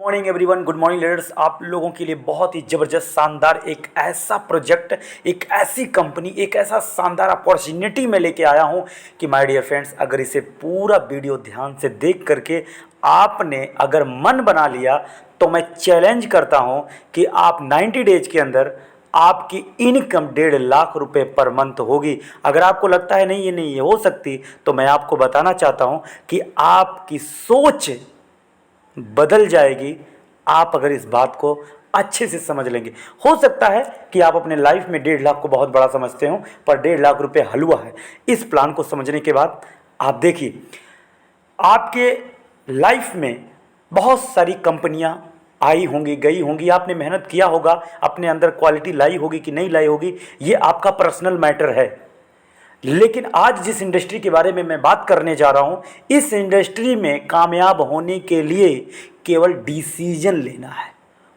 Morning everyone, good morning leaders. आप लोगों के लिए बहुत ही ज़बरदस्त शानदार एक ऐसा प्रोजेक्ट, एक ऐसी कंपनी, एक ऐसा शानदार अपॉर्चुनिटी मैं लेके आया हूं कि माय डियर फ्रेंड्स, अगर इसे पूरा वीडियो ध्यान से देख करके आपने अगर मन बना लिया तो मैं चैलेंज करता हूं कि आप 90 डेज के अंदर आपकी इनकम 1.5 लाख रुपए पर मंथ होगी। अगर आपको लगता है नहीं, ये नहीं हो सकती, तो मैं आपको बताना चाहता हूं कि आपकी सोच बदल जाएगी आप अगर इस बात को अच्छे से समझ लेंगे। हो सकता है कि आप अपने लाइफ में 1.5 लाख को बहुत बड़ा समझते हो, पर 1.5 लाख रुपए हलवा है। इस प्लान को समझने के बाद आप देखिए, आपके लाइफ में बहुत सारी कंपनियां आई होंगी, गई होंगी, आपने मेहनत किया होगा, अपने अंदर क्वालिटी लाई होगी कि नहीं लाई होगी, ये आपका पर्सनल मैटर है। लेकिन आज जिस इंडस्ट्री के बारे में मैं बात करने जा रहा हूं, इस इंडस्ट्री में कामयाब होने के लिए केवल डिसीजन लेना है,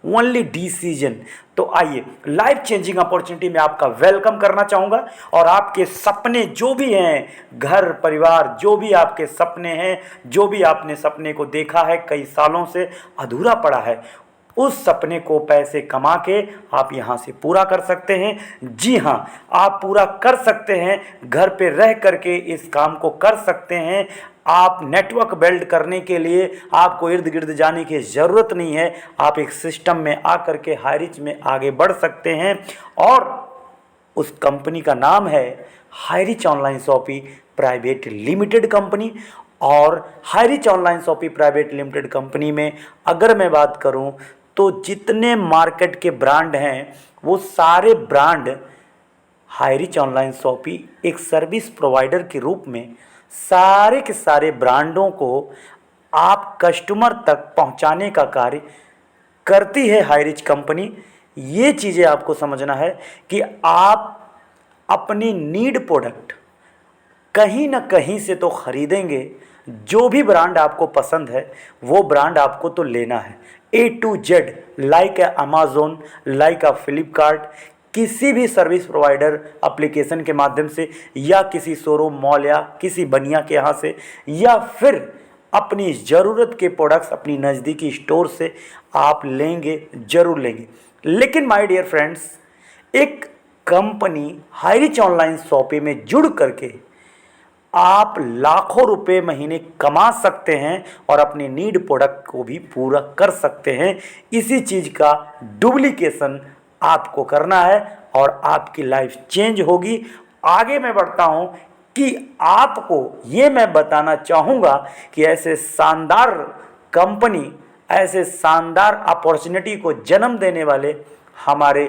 ओनली डिसीजन। तो आइए, लाइफ चेंजिंग अपॉर्चुनिटी में आपका वेलकम करना चाहूँगा। और आपके सपने जो भी हैं, घर परिवार जो भी आपके सपने हैं, जो भी आपने सपने को देखा है कई सालों से अधूरा पड़ा है, उस सपने को पैसे कमा के आप यहाँ से पूरा कर सकते हैं। जी हाँ, आप पूरा कर सकते हैं, घर पे रह करके इस काम को कर सकते हैं। आप नेटवर्क बिल्ड करने के लिए आपको इर्द गिर्द जाने की ज़रूरत नहीं है। आप एक सिस्टम में आकर के हाईरिच में आगे बढ़ सकते हैं। और उस कंपनी का नाम है Highrich Online Shoppe Private Limited company. और Highrich Online Shoppe Private Limited company में अगर मैं बात करूं तो जितने मार्केट के ब्रांड हैं वो सारे ब्रांड हाईरिच ऑनलाइन शॉपी एक सर्विस प्रोवाइडर के रूप में सारे के सारे ब्रांडों को आप कस्टमर तक पहुंचाने का कार्य करती है हाईरिच कंपनी। ये चीज़ें आपको समझना है कि आप अपनी नीड प्रोडक्ट कहीं ना कहीं से तो खरीदेंगे। जो भी ब्रांड आपको पसंद है वो ब्रांड आपको तो लेना है। A to Z, like Amazon, like Flipkart, किसी भी सर्विस प्रोवाइडर एप्लीकेशन के माध्यम से, या किसी शोरूम मॉल या किसी बनिया के यहाँ से, या फिर अपनी ज़रूरत के प्रोडक्ट्स अपनी नज़दीकी स्टोर से आप लेंगे, ज़रूर लेंगे। लेकिन माय डियर फ्रेंड्स, एक कंपनी हाईरिच ऑनलाइन शॉपी में जुड़ करके आप लाखों रुपए महीने कमा सकते हैं और अपने नीड प्रोडक्ट को भी पूरा कर सकते हैं। इसी चीज़ का डुप्लीकेशन आपको करना है और आपकी लाइफ चेंज होगी। आगे मैं बढ़ता हूं कि आपको ये मैं बताना चाहूँगा कि ऐसे शानदार कंपनी, ऐसे शानदार अपॉर्चुनिटी को जन्म देने वाले हमारे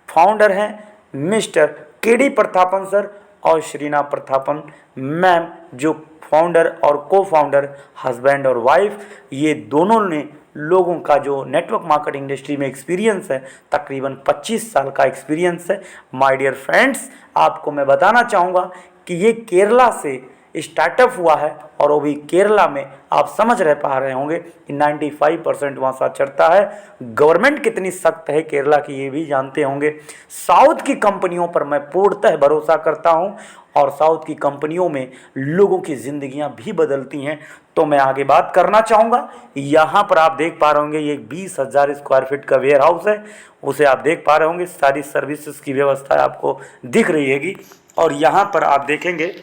फाउंडर हैं मिस्टर केडी प्रतापन सर और श्रीना प्रतापन मैम, जो फाउंडर और को फाउंडर हस्बैंड और वाइफ, ये दोनों ने लोगों का जो नेटवर्क मार्केटिंग इंडस्ट्री में एक्सपीरियंस है, तकरीबन 25 साल का एक्सपीरियंस है। माय डियर फ्रेंड्स, आपको मैं बताना चाहूँगा कि ये केरला से स्टार्टअप हुआ है और वो भी केरला में। आप समझ रह पा रहे होंगे कि 95% वहाँ साक्षरता है। गवर्नमेंट कितनी सख्त है केरला की ये भी जानते होंगे। साउथ की कंपनियों पर मैं पूर्णतः भरोसा करता हूँ और साउथ की कंपनियों में लोगों की ज़िंदगियाँ भी बदलती हैं। तो मैं आगे बात करना चाहूँगा। यहाँ पर आप देख पा रहे होंगे ये 20,000 स्क्वायर फीट का वेयर हाउस है, उसे आप देख पा रहे होंगे। सारी सर्विसेज की व्यवस्था आपको दिख रही हैगी। और यहाँ पर आप देखेंगे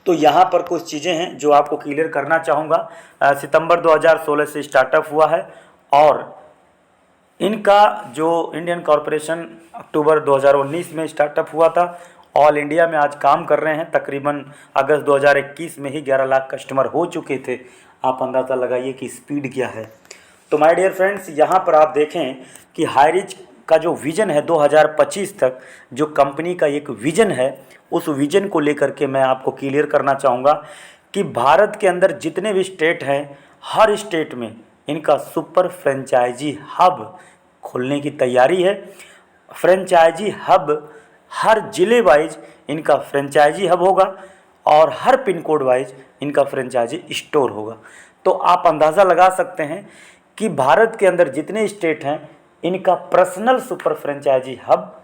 तो यहाँ पर कुछ चीज़ें हैं जो आपको क्लियर करना चाहूँगा। सितंबर 2016 से स्टार्टअप हुआ है और इनका जो इंडियन कॉरपोरेशन अक्टूबर 2019 में स्टार्टअप हुआ था। ऑल इंडिया में आज काम कर रहे हैं। तकरीबन अगस्त 2021 में ही 11 लाख कस्टमर हो चुके थे। आप अंदाज़ा लगाइए कि स्पीड क्या है। तो माय डियर फ्रेंड्स, यहाँ पर आप देखें कि हाईरिच का जो विज़न है 2025 तक, जो कंपनी का एक विज़न है, उस विज़न को लेकर के मैं आपको क्लियर करना चाहूँगा कि भारत के अंदर जितने भी स्टेट हैं, हर स्टेट में इनका सुपर फ्रेंचाइजी हब खोलने की तैयारी है। फ्रेंचाइजी हब हर ज़िले वाइज इनका फ्रेंचाइजी हब होगा और हर पिन कोड वाइज इनका फ्रेंचाइजी स्टोर होगा। तो आप अंदाज़ा लगा सकते हैं कि भारत के अंदर जितने स्टेट हैं, इनका पर्सनल सुपर फ्रेंचाइजी हब,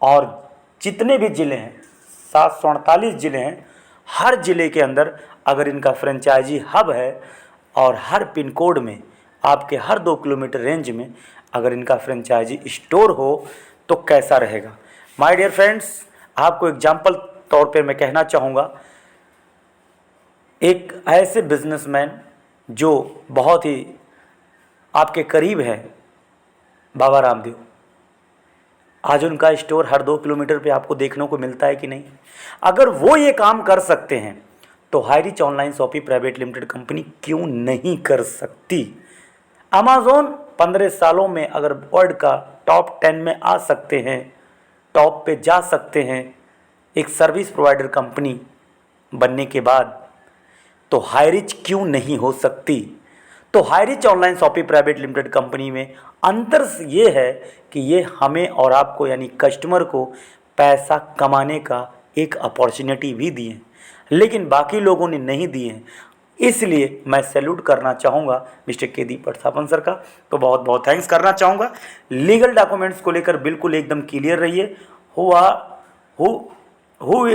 और जितने भी ज़िले हैं 748 ज़िले हैं, हर ज़िले के अंदर अगर इनका फ्रेंचाइजी हब है और हर पिन कोड में आपके हर 2 किलोमीटर रेंज में अगर इनका फ्रेंचाइजी स्टोर हो तो कैसा रहेगा। माय डियर फ्रेंड्स, आपको एग्जाम्पल तौर पे मैं कहना चाहूँगा, एक ऐसे बिजनेसमैन जो बहुत ही आपके करीब है, बाबा रामदेव, आज उनका स्टोर हर 2 किलोमीटर पे आपको देखने को मिलता है कि नहीं। अगर वो ये काम कर सकते हैं तो Highrich online shopping private Limited company क्यों नहीं कर सकती। अमेज़ॉन 15 सालों में अगर वर्ल्ड का टॉप 10 में आ सकते हैं, टॉप पे जा सकते हैं एक सर्विस प्रोवाइडर कंपनी बनने के बाद, तो हाईरिच क्यों नहीं हो सकती। तो Highrich online shopping private Limited company में अंतर ये है कि ये हमें और आपको यानी कस्टमर को पैसा कमाने का एक अपॉर्चुनिटी भी दी है, लेकिन बाकी लोगों ने नहीं दिए हैं। इसलिए मैं सैल्यूट करना चाहूँगा मिस्टर केदी पटसापन सर का, तो बहुत बहुत थैंक्स करना चाहूँगा। लीगल डॉक्यूमेंट्स को लेकर बिल्कुल एकदम क्लियर रहिए। हु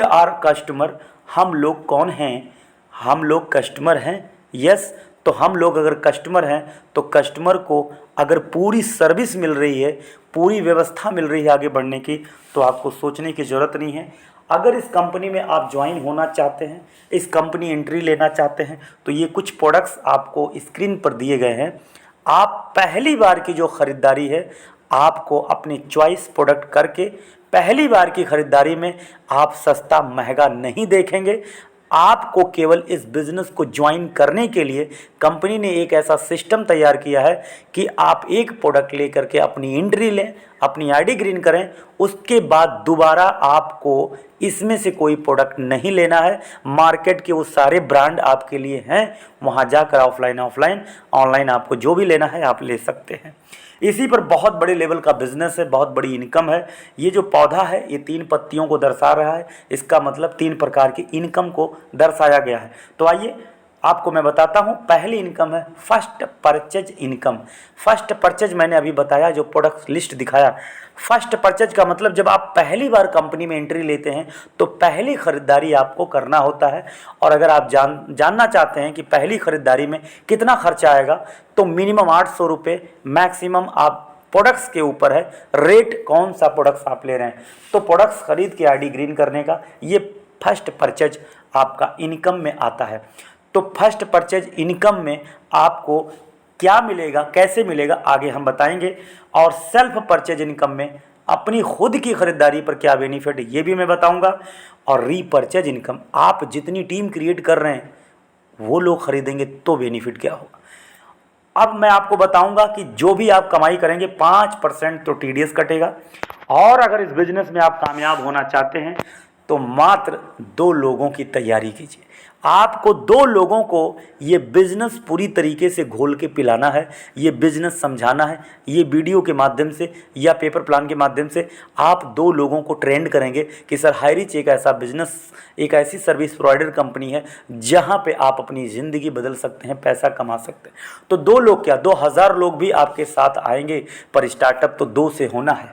आर कस्टमर, हम लोग कौन हैं, हम लोग कस्टमर हैं। यस, तो हम लोग अगर कस्टमर हैं तो कस्टमर को अगर पूरी सर्विस मिल रही है, पूरी व्यवस्था मिल रही है आगे बढ़ने की, तो आपको सोचने की ज़रूरत नहीं है। अगर इस कंपनी में आप ज्वाइन होना चाहते हैं, इस कंपनी एंट्री लेना चाहते हैं, तो ये कुछ प्रोडक्ट्स आपको स्क्रीन पर दिए गए हैं। आप पहली बार की जो ख़रीदारी है, आपको अपनी चॉइस प्रोडक्ट करके पहली बार की ख़रीदारी में आप सस्ता महंगा नहीं देखेंगे। आपको केवल इस बिज़नेस को ज्वाइन करने के लिए कंपनी ने एक ऐसा सिस्टम तैयार किया है कि आप एक प्रोडक्ट लेकर के अपनी एंट्री लें, अपनी आईडी ग्रीन करें, उसके बाद दोबारा आपको इसमें से कोई प्रोडक्ट नहीं लेना है। मार्केट के वो सारे ब्रांड आपके लिए हैं, वहाँ जाकर ऑफलाइन ऑनलाइन आपको जो भी लेना है आप ले सकते हैं। इसी पर बहुत बड़े लेवल का बिजनेस है, बहुत बड़ी इनकम है। ये जो पौधा है ये 3 पत्तियों को दर्शा रहा है, इसका मतलब 3 प्रकार की इनकम को दर्शाया गया है। तो आइए आपको मैं बताता हूँ। पहली इनकम है first purchase income. First purchase मैंने अभी बताया, जो प्रोडक्ट लिस्ट दिखाया। फर्स्ट परचेज का मतलब जब आप पहली बार कंपनी में एंट्री लेते हैं तो पहली ख़रीदारी आपको करना होता है। और अगर आप जानना चाहते हैं कि पहली ख़रीदारी में कितना खर्चा आएगा, तो मिनिमम 800 रुपये, मैक्सिमम आप प्रोडक्ट्स के ऊपर है, रेट कौन सा प्रोडक्ट्स आप ले रहे हैं। तो प्रोडक्ट्स खरीद के आईडी ग्रीन करने का ये फर्स्ट परचेज आपका इनकम में आता है। तो फर्स्ट परचेज इनकम में आपको क्या मिलेगा, कैसे मिलेगा, आगे हम बताएंगे। और सेल्फ परचेज इनकम में अपनी खुद की ख़रीदारी पर क्या बेनिफिट है ये भी मैं बताऊंगा। और रीपर्चेज इनकम, आप जितनी टीम क्रिएट कर रहे हैं वो लोग खरीदेंगे तो बेनिफिट क्या होगा। अब मैं आपको बताऊंगा कि जो भी आप कमाई करेंगे 5% तो टीडीएस कटेगा। और अगर इस बिजनेस में आप कामयाब होना चाहते हैं तो मात्र 2 लोगों की तैयारी कीजिए। आपको 2 लोगों को ये बिज़नेस पूरी तरीके से घोल के पिलाना है, ये बिज़नेस समझाना है। ये वीडियो के माध्यम से या पेपर प्लान के माध्यम से आप 2 लोगों को ट्रेंड करेंगे कि सर हाईरिच एक ऐसा बिज़नेस, एक ऐसी सर्विस प्रोवाइडर कंपनी है जहाँ पे आप अपनी ज़िंदगी बदल सकते हैं, पैसा कमा सकते हैं। तो 2 लोग क्या, 2000 लोग भी आपके साथ आएंगे, पर स्टार्टअप तो 2 से होना है।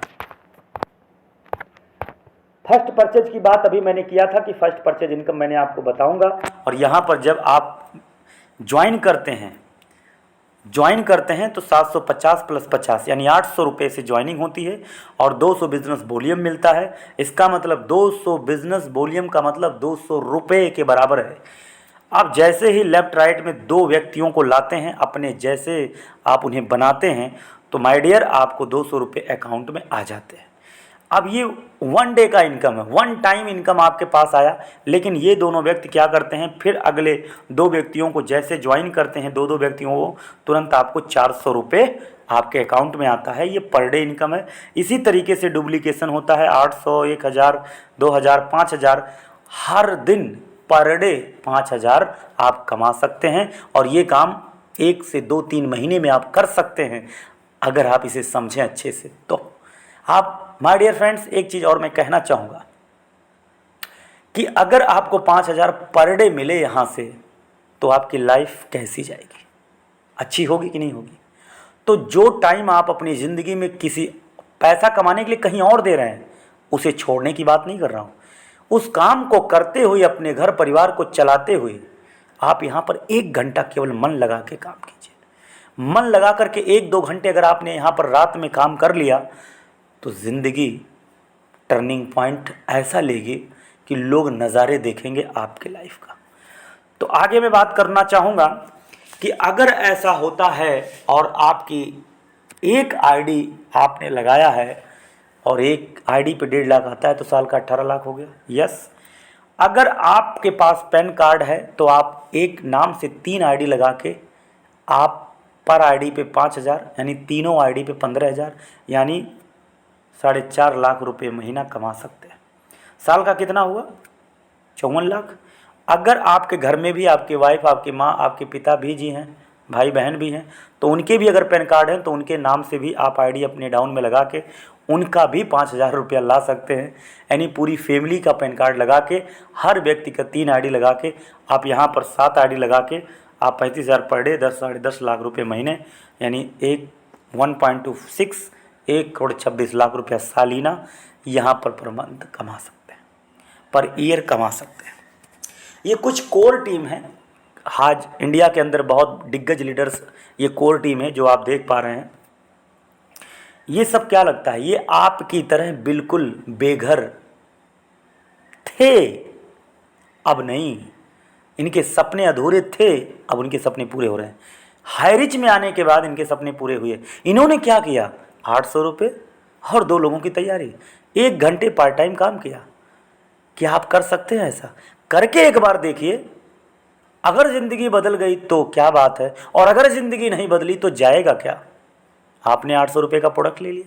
फर्स्ट परचेज की बात अभी मैंने किया था कि फर्स्ट परचेज इनकम मैंने आपको बताऊंगा। और यहाँ पर जब आप ज्वाइन करते हैं तो 750 + 50 यानी 800 रुपये से ज्वाइनिंग होती है और 200 बिजनेस वॉल्यूम मिलता है। इसका मतलब 200 बिजनेस वॉल्यूम का मतलब 200 रुपये के बराबर है। आप जैसे ही लेफ्ट राइट में 2 व्यक्तियों को लाते हैं, अपने जैसे आप उन्हें बनाते हैं, तो माय डियर आपको 200 रुपये अकाउंट में आ जाते हैं। अब ये 1 डे का इनकम है, 1 टाइम इनकम आपके पास आया। लेकिन ये दोनों व्यक्ति क्या करते हैं, फिर अगले 2 व्यक्तियों को जैसे ज्वाइन करते हैं, 2 व्यक्तियों को, तुरंत आपको 400 रुपये आपके अकाउंट में आता है। ये पर डे इनकम है। इसी तरीके से डुप्लीकेशन होता है, 800, 1000, 2000, 5000, हर दिन पर डे 5000 आप कमा सकते हैं। और ये काम 1 से 2-3 महीने में आप कर सकते हैं अगर आप इसे समझें अच्छे से। तो आप माय डियर फ्रेंड्स, एक चीज़ और मैं कहना चाहूँगा कि अगर आपको 5000 पर डे मिले यहाँ से, तो आपकी लाइफ कैसी जाएगी, अच्छी होगी कि नहीं होगी। तो जो टाइम आप अपनी ज़िंदगी में किसी पैसा कमाने के लिए कहीं और दे रहे हैं, उसे छोड़ने की बात नहीं कर रहा हूँ। उस काम को करते हुए, अपने घर परिवार को चलाते हुए, आप यहाँ पर 1 घंटा केवल मन लगा के काम कीजिए। मन लगा करके 1-2 घंटे अगर आपने यहाँ पर रात में काम कर लिया तो ज़िंदगी टर्निंग पॉइंट ऐसा लेगी कि लोग नज़ारे देखेंगे आपके लाइफ का। तो आगे मैं बात करना चाहूँगा कि अगर ऐसा होता है और आपकी एक आईडी आपने लगाया है और एक आईडी पे 1.5 लाख आता है तो साल का 18 लाख हो गया। यस, अगर आपके पास पैन कार्ड है तो आप एक नाम से 3 आईडी लगा के आप पर आईडी पे 5,000 यानी तीनों आईडी पे 15,000 यानी 4.5 लाख रुपए महीना कमा सकते हैं। साल का कितना हुआ? 54 लाख। अगर आपके घर में भी आपकी वाइफ, आपकी माँ, आपके पिता भी जी हैं, भाई बहन भी हैं, तो उनके भी अगर पैन कार्ड हैं तो उनके नाम से भी आप आईडी अपने डाउन में लगा के उनका भी 5,000 रुपया ला सकते हैं। यानी पूरी फैमिली का पैन कार्ड लगा के, हर व्यक्ति का 3 आईडी लगा के, आप यहाँ पर 7 आईडी लगा के आप 35,000 पर डे, 10-10.5 लाख रुपये महीने, यानी 1.26 1,26 लाख रुपया सालीना यहाँ पर मंथ कमा सकते हैं, पर ईयर कमा सकते हैं। ये कुछ कोर टीम है, आज इंडिया के अंदर बहुत दिग्गज लीडर्स ये कोर टीम है जो आप देख पा रहे हैं। ये सब क्या लगता है, ये आपकी तरह बिल्कुल बेघर थे, अब नहीं। इनके सपने अधूरे थे, अब उनके सपने पूरे हो रहे हैं। हाईरिच में आने के बाद इनके सपने पूरे हुए। इन्होंने क्या किया, 800 रुपये और 2 लोगों की तैयारी, 1 घंटे पार्ट टाइम काम किया। क्या आप कर सकते हैं ऐसा? करके एक बार देखिए। अगर ज़िंदगी बदल गई तो क्या बात है, और अगर ज़िंदगी नहीं बदली तो जाएगा क्या? आपने 800 रुपये का प्रोडक्ट ले लिया।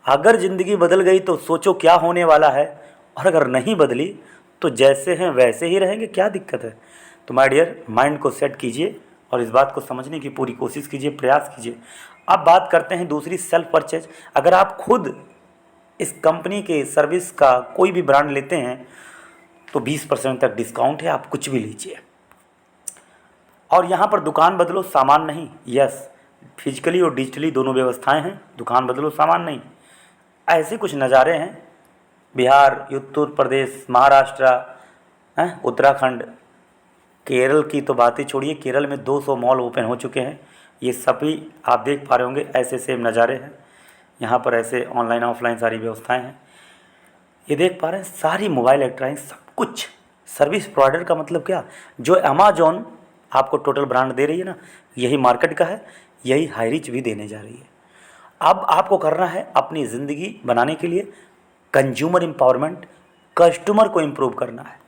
अगर ज़िंदगी बदल गई तो सोचो क्या होने वाला है, और अगर नहीं बदली तो जैसे हैं वैसे ही रहेंगे, क्या दिक्कत है? तो माय डियर, माइंड को सेट कीजिए और इस बात को समझने की पूरी कोशिश कीजिए, प्रयास कीजिए। अब बात करते हैं दूसरी, सेल्फ परचेज। अगर आप खुद इस कंपनी के सर्विस का कोई भी ब्रांड लेते हैं तो 20% तक डिस्काउंट है, आप कुछ भी लीजिए। और यहाँ पर दुकान बदलो, सामान नहीं। यस, फिजिकली और डिजिटली दोनों व्यवस्थाएं हैं, दुकान बदलो सामान नहीं। ऐसे कुछ नज़ारे हैं बिहार, उत्तर प्रदेश, महाराष्ट्र, उत्तराखंड, केरल की तो बात ही छोड़िए। केरल में 200 मॉल ओपन हो चुके हैं। ये सभी आप देख पा रहे होंगे, ऐसे सेम नज़ारे हैं। यहाँ पर ऐसे ऑनलाइन ऑफलाइन सारी व्यवस्थाएं हैं, ये देख पा रहे हैं। सारी मोबाइल इलेक्ट्रॉनिक्स सब कुछ। सर्विस प्रोवाइडर का मतलब क्या, जो अमेजॉन आपको टोटल ब्रांड दे रही है ना, यही मार्केट का है, यही हाईरिच भी देने जा रही है। अब आपको करना है अपनी ज़िंदगी बनाने के लिए कंज्यूमर एम्पावरमेंट, कस्टमर को इम्प्रूव करना है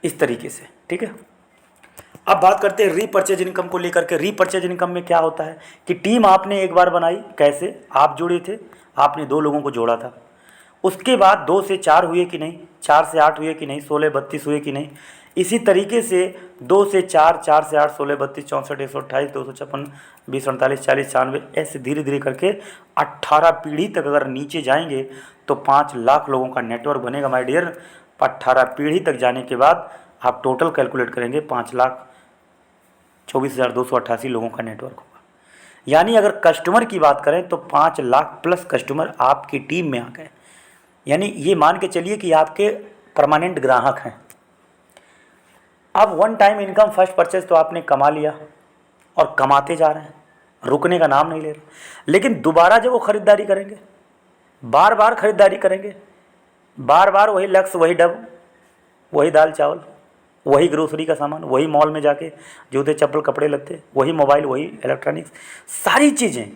इस तरीके से, ठीक है। अब बात करते हैं रीपर्चेज इनकम को लेकर के। रीपर्चेज इनकम में क्या होता है कि टीम आपने एक बार बनाई, कैसे? आप जुड़े थे, आपने 2 लोगों को जोड़ा था, उसके बाद 2 से 4 हुए कि नहीं, 4 से 8 हुए कि नहीं, 16-32 हुए कि नहीं, इसी तरीके से 2 से 4, 4 से 8, 16-32, 64, 128, 256, 20, 48, 40, 96, ऐसे धीरे धीरे करके 18 पीढ़ी तक अगर नीचे जाएंगे तो 5 लाख लोगों का नेटवर्क बनेगा माय डियर। 18 पीढ़ी तक जाने के बाद आप टोटल कैलकुलेट करेंगे 5,24,288 लोगों का नेटवर्क होगा। यानी अगर कस्टमर की बात करें तो 5 लाख प्लस कस्टमर आपकी टीम में आ गए। यानी ये मान के चलिए कि आपके परमानेंट ग्राहक हैं। अब one time income, first purchase तो आपने कमा लिया और कमाते जा रहे हैं, रुकने का नाम नहीं ले रहे। लेकिन दोबारा जब वो ख़रीदारी करेंगे, बार बार ख़रीदारी करेंगे, बार बार वही लक्स, वही डब, वही दाल चावल, वही ग्रोसरी का सामान, वही मॉल में जाके जूते चप्पल कपड़े लगते, वही मोबाइल, वही इलेक्ट्रॉनिक्स, सारी चीज़ें,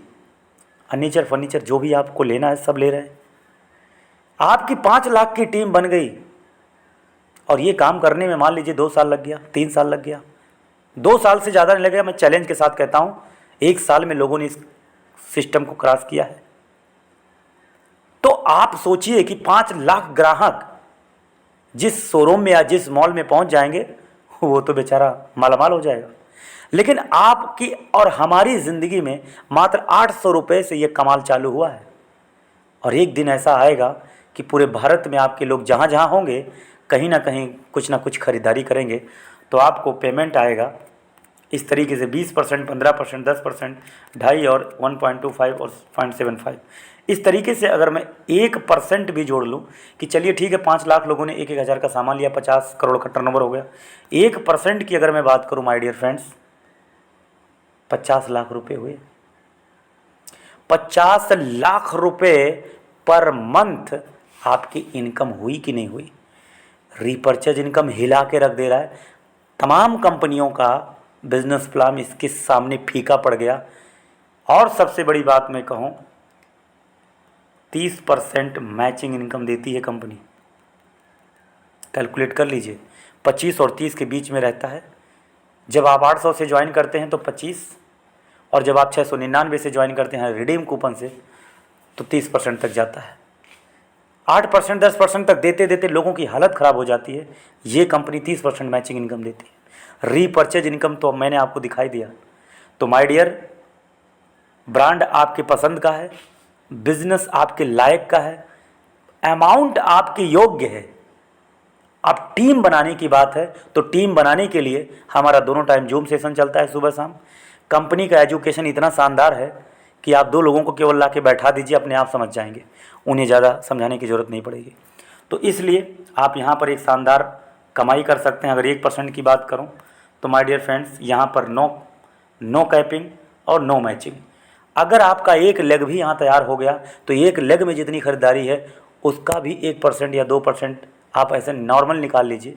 फर्नीचर फर्नीचर जो भी आपको लेना है सब ले रहे हैं। आपकी 5 लाख की टीम बन गई और ये काम करने में मान लीजिए 2 साल लग गया, 3 साल लग गया, 2 साल से ज़्यादा नहीं लगेगा। मैं चैलेंज के साथ कहता हूँ 1 साल में लोगों ने इस सिस्टम को क्रॉस किया है। तो आप सोचिए कि 5 लाख ग्राहक जिस शोरूम में या जिस मॉल में पहुंच जाएंगे वो तो बेचारा मालामाल हो जाएगा। लेकिन आपकी और हमारी ज़िंदगी में मात्र 800 रुपये से ये कमाल चालू हुआ है। और एक दिन ऐसा आएगा कि पूरे भारत में आपके लोग जहाँ जहाँ होंगे कहीं ना कहीं कुछ ना कुछ ख़रीदारी करेंगे, तो आपको पेमेंट आएगा इस तरीके से 20%, 15%, 10%, 2.5 और 1.25 और 0.75। इस तरीके से अगर मैं 1% भी जोड़ लूँ कि चलिए ठीक है 5 लाख लोगों ने 1-1 हज़ार का सामान लिया, 50 करोड़ का टर्नओवर हो गया। 1% की अगर मैं बात करूँ माय डियर फ्रेंड्स, 50 लाख रुपए हुए। 50 लाख रुपए पर मंथ आपकी इनकम हुई कि नहीं हुई? रीपर्चेज इनकम हिला के रख दे रहा है। तमाम कंपनियों का बिजनेस प्लान इसके सामने फीका पड़ गया। और सबसे बड़ी बात मैं कहूँ, 30% मैचिंग इनकम देती है कंपनी। कैलकुलेट कर लीजिए, 25 और 30 के बीच में रहता है। जब आप 800 से ज्वाइन करते हैं तो 25, और जब आप 699 से ज्वाइन करते हैं रिडीम कूपन से तो 30% तक जाता है। 8% 10% तक देते देते लोगों की हालत ख़राब हो जाती है। ये कंपनी 30% मैचिंग इनकम देती है। रीपर्चेज इनकम तो मैंने आपको दिखाई दिया। तो माय डियर, ब्रांड आपके पसंद का है, बिजनेस आपके लायक का है, अमाउंट आपके योग्य है। अब टीम बनाने की बात है तो टीम बनाने के लिए हमारा दोनों टाइम जूम सेशन चलता है सुबह शाम। कंपनी का एजुकेशन इतना शानदार है कि आप 2 लोगों को केवल ला के बैठा दीजिए, अपने आप समझ जाएंगे, उन्हें ज़्यादा समझाने की ज़रूरत नहीं पड़ेगी। तो इसलिए आप यहाँ पर एक शानदार कमाई कर सकते हैं। अगर 1% की बात करूँ तो माय डियर फ्रेंड्स, यहाँ पर नो कैपिंग और नो मैचिंग। अगर आपका एक लेग भी यहाँ तैयार हो गया तो एक लेग में जितनी खरीदारी है उसका भी 1% या 2% आप ऐसे नॉर्मल निकाल लीजिए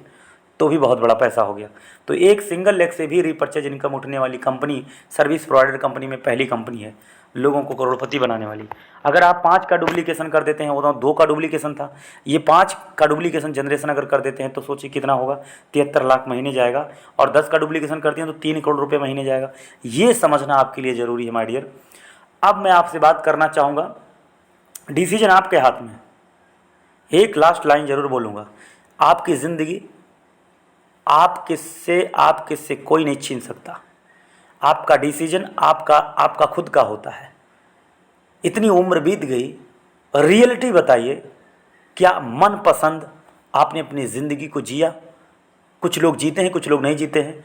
तो भी बहुत बड़ा पैसा हो गया। तो एक सिंगल लेग से भी रीपर्चेज इनकम उठने वाली कंपनी सर्विस प्रोवाइडर कंपनी में पहली कंपनी है, लोगों को करोड़पति बनाने वाली। अगर आप 5 का डुप्लीकेशन कर देते हैं, वो तो 2 का डुप्लीकेशन था, ये 5 का डुप्लीकेशन जनरेशन अगर कर देते हैं तो सोचिए कितना होगा, 73 लाख महीने जाएगा। और 10 का डुप्लीकेशन करते हैं तो 3 करोड़ रुपये महीने जाएगा। ये समझना आपके लिए ज़रूरी है माय डियर। अब मैं आपसे बात करना चाहूँगा, डिसीजन आपके हाथ में। एक लास्ट लाइन ज़रूर बोलूँगा, आपकी ज़िंदगी आपके से कोई नहीं छीन सकता। आपका डिसीजन आपका खुद का होता है। इतनी उम्र बीत गई, रियलिटी बताइए, क्या मन पसंद आपने अपनी ज़िंदगी को जिया? कुछ लोग जीते हैं, कुछ लोग नहीं जीते हैं।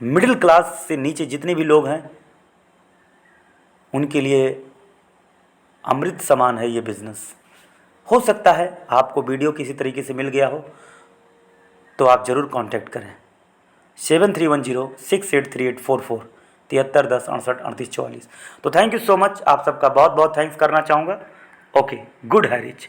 मिडिल क्लास से नीचे जितने भी लोग हैं उनके लिए अमृत समान है ये बिज़नेस। हो सकता है आपको वीडियो किसी तरीके से मिल गया हो तो आप ज़रूर कांटेक्ट करें 7310683844 7310683844। तो थैंक यू सो मच, आप सबका बहुत बहुत थैंक्स करना चाहूँगा। ओके, गुड है रिच।